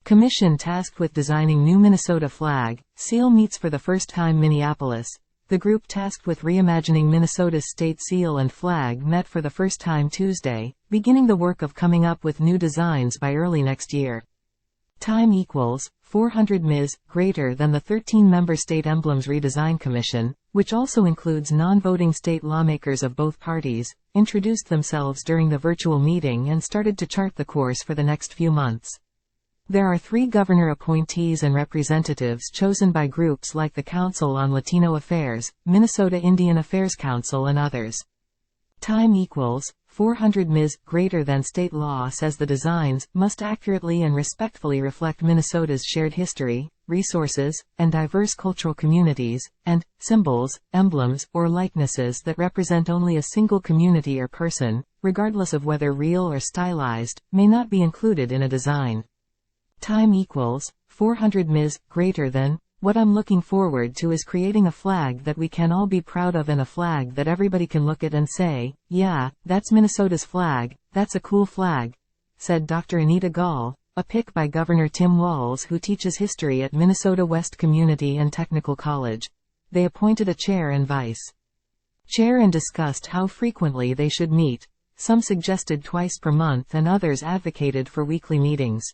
Commission tasked with designing new Minnesota flag, seal meets for the first time Minneapolis. The group tasked with reimagining Minnesota's state seal and flag met for the first time Tuesday, beginning the work of coming up with new designs by early next year. Time equals 400 ms, greater than the 13-member State Emblems Redesign Commission, which also includes non-voting state lawmakers of both parties, introduced themselves during the virtual meeting and started to chart the course for the next few months. There are 3 governor appointees and representatives chosen by groups like the Council on Latino Affairs, Minnesota Indian Affairs Council and others. Time equals 400 ms, greater than state law says the designs must accurately and respectfully reflect Minnesota's shared history, resources, and diverse cultural communities, and symbols, emblems, or likenesses that represent only a single community or person, regardless of whether real or stylized, may not be included in a design. Time equals 400 ms, greater than. What I'm looking forward to is creating a flag that we can all be proud of and a flag that everybody can look at and say, yeah, that's Minnesota's flag, that's a cool flag, said Dr. Anita Gall, a pick by Governor Tim Walz, who teaches history at Minnesota West Community and Technical College. They appointed a chair and vice chair and discussed how frequently they should meet. Some suggested twice per month and others advocated for weekly meetings.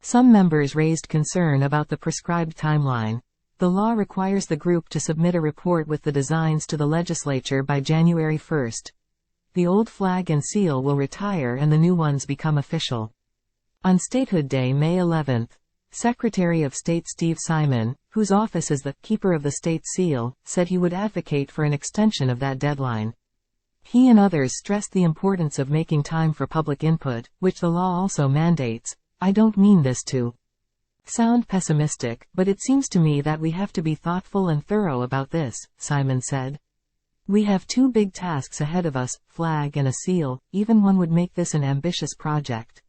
Some members raised concern about the prescribed timeline. The law requires the group to submit a report with the designs to the legislature by January 1. The old flag and seal will retire and the new ones become official. On Statehood Day, May 11, Secretary of State Steve Simon, whose office is the Keeper of the State Seal, said he would advocate for an extension of that deadline. He and others stressed the importance of making time for public input, which the law also mandates. I don't mean this to sound pessimistic, but it seems to me that we have to be thoughtful and thorough about this, Simon said. We have 2 big tasks ahead of us, flag and a seal. Even one would make this an ambitious project.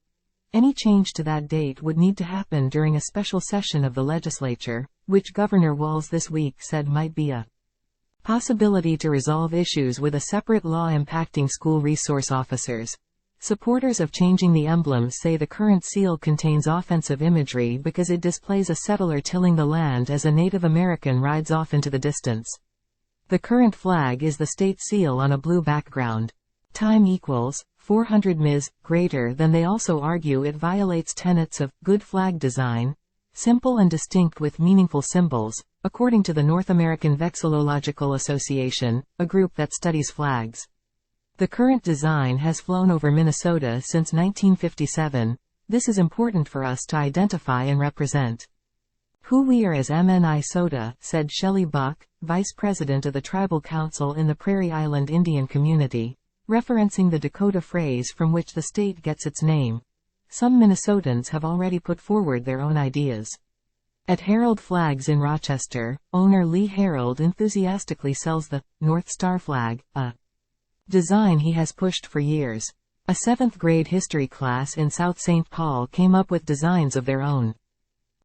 Any change to that date would need to happen during a special session of the legislature, which Governor Walz this week said might be a possibility to resolve issues with a separate law impacting school resource officers. Supporters of changing the emblems say the current seal contains offensive imagery because it displays a settler tilling the land as a Native American rides off into the distance. The current flag is the state seal on a blue background. Time equals 400 ms, greater than. They also argue it violates tenets of good flag design, simple and distinct with meaningful symbols, according to the North American Vexillological Association, a group that studies flags. The current design has flown over Minnesota since 1957. This is important for us to identify and represent who we are as Minnesota, said Shelley Buck, vice president of the Tribal Council in the Prairie Island Indian Community, referencing the Dakota phrase from which the state gets its name. Some Minnesotans have already put forward their own ideas. At Herald Flags in Rochester, owner Lee Herald enthusiastically sells the North Star flag, a design he has pushed for years. A 7th grade history class in South St. Paul came up with designs of their own.